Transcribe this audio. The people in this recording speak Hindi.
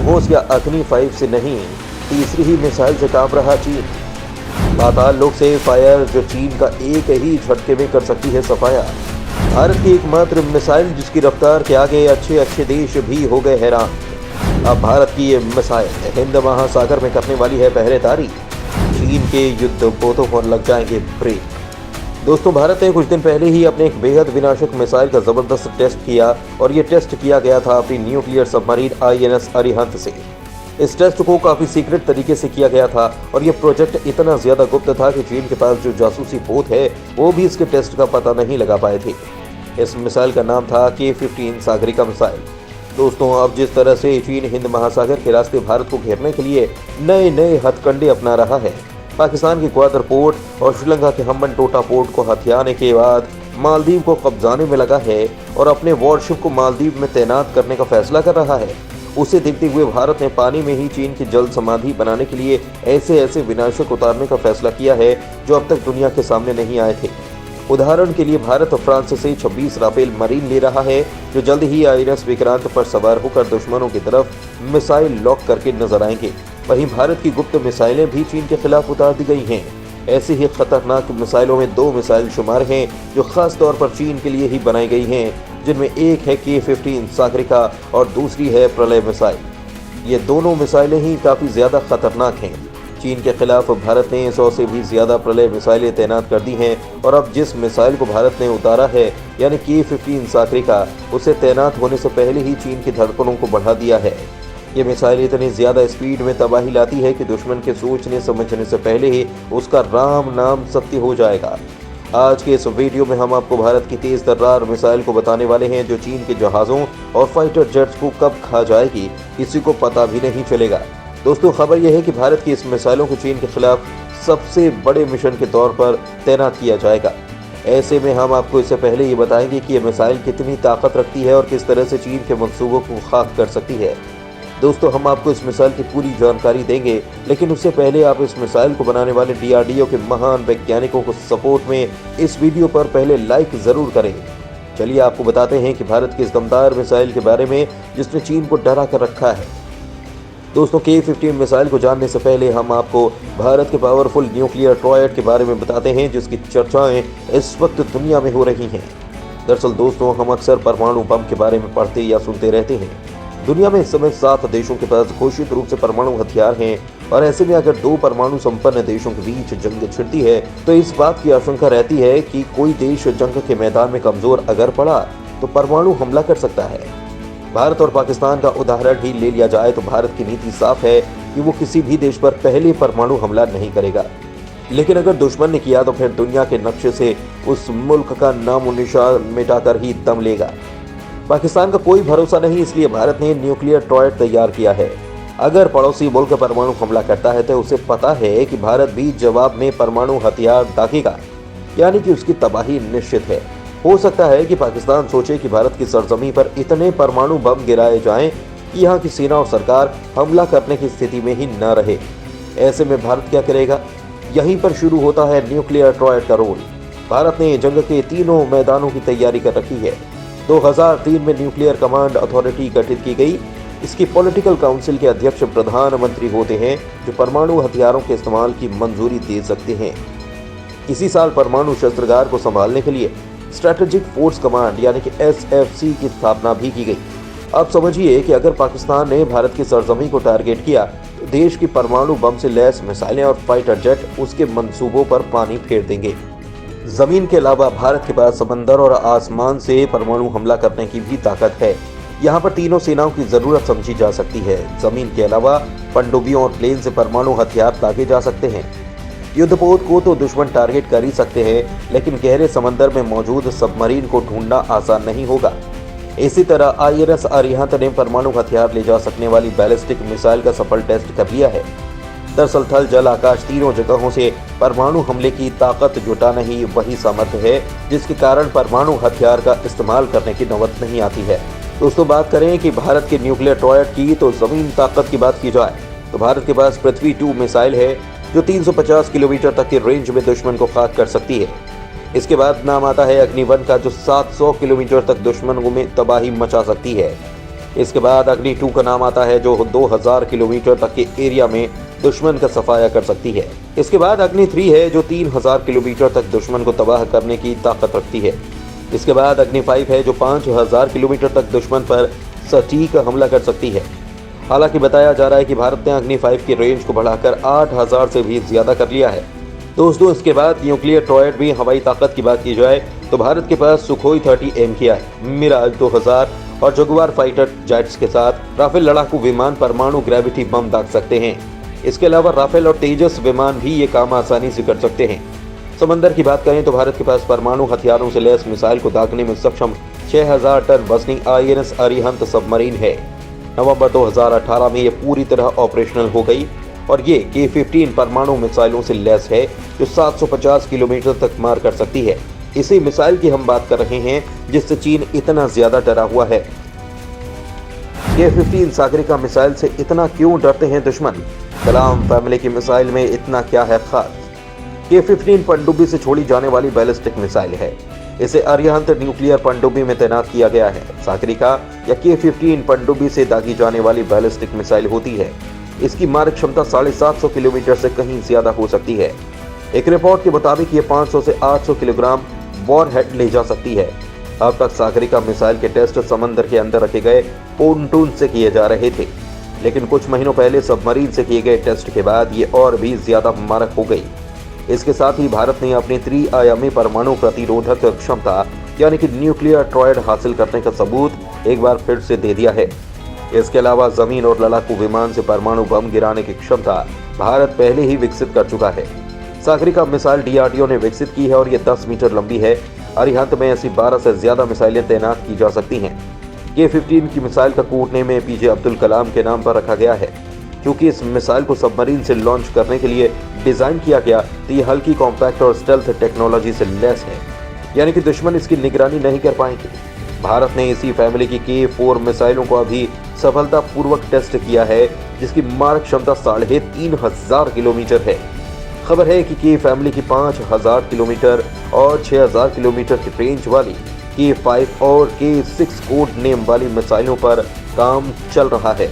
ब्रह्मोस या अग्नि 5 से नहीं, तीसरी ही मिसाइल से काम रहा चीन। पाताल लोक से फायर जो चीन का एक ही झटके में कर सकती है सफाया। भारत की एकमात्र मिसाइल जिसकी रफ्तार के आगे अच्छे देश भी हो गए हैरान। अब भारत की ये मिसाइल हिंद महासागर में करने वाली है पहरेदारी। चीन के युद्ध पोतों पर लग जाएंगे ब्रेक। दोस्तों, भारत ने कुछ दिन पहले ही अपने एक बेहद विनाशक मिसाइल का जबरदस्त टेस्ट किया और ये टेस्ट किया गया था अपनी न्यूक्लियर सबमरीन INS अरिहंत से। इस टेस्ट को काफी सीक्रेट तरीके से किया गया था और ये प्रोजेक्ट इतना ज्यादा गुप्त था कि चीन के पास जो जासूसी पोत है वो भी इसके टेस्ट का पता नहीं लगा पाए थे। इस मिसाइल का नाम था K-15 सागरिका मिसाइल। दोस्तों, अब जिस तरह से चीन हिंद महासागर के रास्ते भारत को घेरने के लिए नए हथकंडे अपना रहा है, पाकिस्तान के ग्वादर पोर्ट और श्रीलंका के हम्बनटोटा पोर्ट को हथियाने के बाद मालदीव को कब्जाने में लगा है और अपने वॉरशिप को मालदीव में तैनात करने का फैसला कर रहा है, उसे देखते हुए भारत ने पानी में ही चीन की जल समाधि बनाने के लिए ऐसे विनाशक उतारने का फैसला किया है जो अब तक दुनिया के सामने नहीं आए थे। उदाहरण के लिए भारत फ्रांस से 26 राफेल मरीन ले रहा है जो जल्द ही INS विक्रांत पर सवार होकर दुश्मनों की तरफ मिसाइल लॉक करके नजर आएंगे। वहीं भारत की गुप्त मिसाइलें भी चीन के खिलाफ उतार दी गई हैं। ऐसी ही खतरनाक मिसाइलों में 2 मिसाइल शुमार हैं जो खास तौर पर चीन के लिए ही बनाई गई हैं, जिनमें एक है K-15 सागरिका और दूसरी है प्रलय मिसाइल। ये दोनों मिसाइलें ही काफी ज्यादा खतरनाक हैं। चीन के खिलाफ भारत ने 100 से भी ज्यादा प्रलय मिसाइलें तैनात कर दी हैं और अब जिस मिसाइल को भारत ने उतारा है यानी K-15 सागरिका, उसे तैनात होने से पहले ही चीन की धड़कनों को बढ़ा दिया है। ये मिसाइल इतनी ज्यादा स्पीड में तबाही लाती है कि दुश्मन के सोचने समझने से पहले ही उसका राम नाम सत्य हो जाएगा। आज के इस वीडियो में हम आपको भारत की तेज तर्रार मिसाइल को बताने वाले हैं जो चीन के जहाजों और फाइटर जेट्स को कब खा जाएगी किसी को पता भी नहीं चलेगा। दोस्तों, खबर यह है कि भारत की इस मिसाइलों को चीन के खिलाफ सबसे बड़े मिशन के तौर पर तैनात किया जाएगा। ऐसे में हम आपको इससे पहले ये बताएंगे कि यह मिसाइल कितनी ताकत रखती है और किस तरह से चीन के मंसूबों को खाक कर सकती है। दोस्तों, हम आपको इस मिसाइल की पूरी जानकारी देंगे, लेकिन उससे पहले आप इस मिसाइल को बनाने वाले DRDO के महान वैज्ञानिकों को सपोर्ट में इस वीडियो पर पहले लाइक जरूर करें। चलिए आपको बताते हैं कि भारत की इस दमदार मिसाइल के बारे में जिसने चीन को डरा कर रखा है। दोस्तों, K-15 मिसाइल को जानने से पहले हम आपको भारत के पावरफुल न्यूक्लियर ट्रायड के बारे में बताते हैं जिसकी चर्चाएं इस वक्त दुनिया में हो रही हैं। दरअसल दोस्तों, हम अक्सर परमाणु बम के बारे में पढ़ते या सुनते रहते हैं। दुनिया में इस समय 7 देशों के पास घोषित रूप से परमाणु हथियार हैं और ऐसे में अगर 2 परमाणु संपन्न देशों के बीच जंग छिड़ती है तो इस बात की आशंका रहती है कि कोई देश जंग के मैदान में कमजोर अगर पड़ा तो परमाणु हमला कर सकता है। भारत और पाकिस्तान का उदाहरण ही ले लिया जाए तो भारत की नीति साफ है कि वो किसी भी देश पर पहले परमाणु हमला नहीं करेगा, लेकिन अगर दुश्मन ने किया तो फिर दुनिया के नक्शे से उस मुल्क का नामो निशान मिटाकर ही दम लेगा। पाकिस्तान का कोई भरोसा नहीं, इसलिए भारत ने न्यूक्लियर ट्रायड तैयार किया है। अगर पड़ोसी मुल्क परमाणु हमला करता है तो उसे पता है कि भारत भी जवाब में परमाणु हथियार दागेगा, यानी कि उसकी तबाही निश्चित है। हो सकता है कि पाकिस्तान सोचे कि भारत की सरजमी पर इतने परमाणु बम गिराए जाएं कि यहाँ की सेना और सरकार हमला करने की स्थिति में ही न रहे। ऐसे में भारत क्या करेगा? यहीं पर शुरू होता है न्यूक्लियर ट्रायड का रोल। भारत ने जंग के तीनों मैदानों की तैयारी कर रखी है। 2003 में न्यूक्लियर कमांड अथॉरिटी गठित की गई। इसकी पॉलिटिकल काउंसिल के अध्यक्ष प्रधानमंत्री होते हैं जो परमाणु हथियारों के इस्तेमाल की मंजूरी दे सकते हैं। इसी साल परमाणु शस्त्रागार को संभालने के लिए स्ट्रेटेजिक फोर्स कमांड यानी कि SFC की स्थापना भी की गई। अब समझिए कि अगर पाकिस्तान ने भारत की सरजमी को टारगेट किया तो देश की परमाणु बम से लैस मिसाइलें और फाइटर जेट उसके मंसूबों पर पानी फेर देंगे। जमीन के अलावा भारत के पास समंदर और आसमान से परमाणु हमला करने की भी ताकत है। यहाँ पर तीनों सेनाओं की जरूरत समझी जा सकती है। जमीन के अलावा पनडुब्बियों और प्लेन से परमाणु हथियार दागे जा सकते हैं। युद्धपोत को तो दुश्मन टारगेट कर ही सकते हैं, लेकिन गहरे समंदर में मौजूद सबमरीन को ढूंढना आसान नहीं होगा। इसी तरह INS अरिहंत ने परमाणु हथियार ले जा सकने वाली बैलिस्टिक मिसाइल का सफल टेस्ट कर लिया है। दरअसल थल जल आकाश तीनों जगहों से परमाणु हमले की ताकत जुटाना ही वही सामर्थ्य है जिसके कारण परमाणु हथियार का इस्तेमाल करने की नौबत नहीं आती है। दोस्तों, बात करें कि भारत के न्यूक्लियर ट्रायड की तो जमीन ताकत की बात की जाए तो भारत के पास पृथ्वी 2 मिसाइल है जो 350 किलोमीटर तक की रेंज में दुश्मन को खाक कर सकती है। इसके बाद नाम आता है अग्नि 1 का जो 700 किलोमीटर तक दुश्मनों में तबाही मचा सकती है। इसके बाद अग्नि 2 का नाम आता है जो 2000 किलोमीटर तक के एरिया में दुश्मन का सफाया कर सकती है। इसके बाद अग्नि 3 है जो 3000 किलोमीटर तक दुश्मन को तबाह करने की ताकत रखती है। इसके बाद अग्नि 5 है जो 5000 किलोमीटर तक दुश्मन पर सटीक हमला कर सकती है। हालांकि बताया जा रहा है कि भारत ने अग्नि 5 की रेंज को बढ़ाकर 8000 से भी ज्यादा कर लिया है। दोस्तों, इसके बाद न्यूक्लियर ट्रायड भी हवाई ताकत की बात की जाए तो भारत के पास सुखोई 30M किया है, मिराज 2000 और जगुआर फाइटर जेट्स के साथ राफेल लड़ाकू विमान परमाणु ग्रेविटी बम दाग सकते हैं। इसके अलावा राफेल और तेजस विमान भी ये काम आसानी से कर सकते हैं। समंदर की बात करें तो भारत के पास परमाणु हथियारों से लैस मिसाइल को दागने में सक्षम 6000 टन वजनी INS अरिहंत सबमरीन है। नवंबर 2018 में ये पूरी तरह ऑपरेशनल हो गई और ये K-15 परमाणु मिसाइलों से लैस है जो 750 किलोमीटर तक मार कर सकती है। इसी मिसाइल की हम बात कर रहे हैं जिससे चीन इतना ज्यादा डरा हुआ है। K-15 सागरिका मिसाइल से इतना क्यों डरते हैं दुश्मन? कलाम फैमिली की मिसाइल में इतना क्या है खास? K-15 पनडुब्बी से छोड़ी जाने वाली बैलिस्टिक मिसाइल है। इसे अरिहंत न्यूक्लियर पनडुब्बी में तैनात किया गया है। सागरिका या K-15 पनडुब्बी से दागी जाने वाली बैलिस्टिक मिसाइल होती है। इसकी मारक क्षमता 750 किलोमीटर से कहीं ज्यादा हो सकती है। एक रिपोर्ट के मुताबिक ये 500 से 800 किलोग्राम वॉरहेड ले जा सकती है। अब तक सागरिका मिसाइल के टेस्ट समंदर के अंदर रखे गए पोंटून से किए जा रहे थे, लेकिन कुछ महीनों पहले सबमरीन से किए गए टेस्ट के बाद ये और भी ज्यादा मारक हो गई। इसके साथ ही भारत ने अपनी त्रिआयामी परमाणु प्रतिरोधक क्षमता यानी कि न्यूक्लियर ट्रायड हासिल करने का सबूत एक बार फिर से दे दिया है। इसके अलावा जमीन और लड़ाकू विमान से परमाणु बम गिराने की क्षमता भारत पहले ही विकसित कर चुका है। सागरिका मिसाइल DRDO ने विकसित की है और ये 10 मीटर लंबी है। अरिहंत में ऐसी 12 से ज्यादा मिसाइलें तैनात की जा सकती हैं। K-15 की मिसाइल का code name APJ Abdul Kalam के नाम पर रखा गया है। क्योंकि इस मिसाइल को सबमरीन से लॉन्च करने के लिए डिजाइन किया गया तो ये हल्की, कॉम्पैक्ट और स्टेल्थ टेक्नोलॉजी से लैस है, यानी कि दुश्मन इसकी निगरानी नहीं कर पाएंगे। भारत ने इसी फैमिली की K-4 मिसाइलों को अभी सफलतापूर्वक टेस्ट किया है, जिसकी मारक क्षमता 3500 किलोमीटर है। खबर है कि K फैमिली की 5000 किलोमीटर और 6000 किलोमीटर की रेंज वाली K-5 और K-6 कोड नेम वाली मिसाइलों पर काम चल रहा है।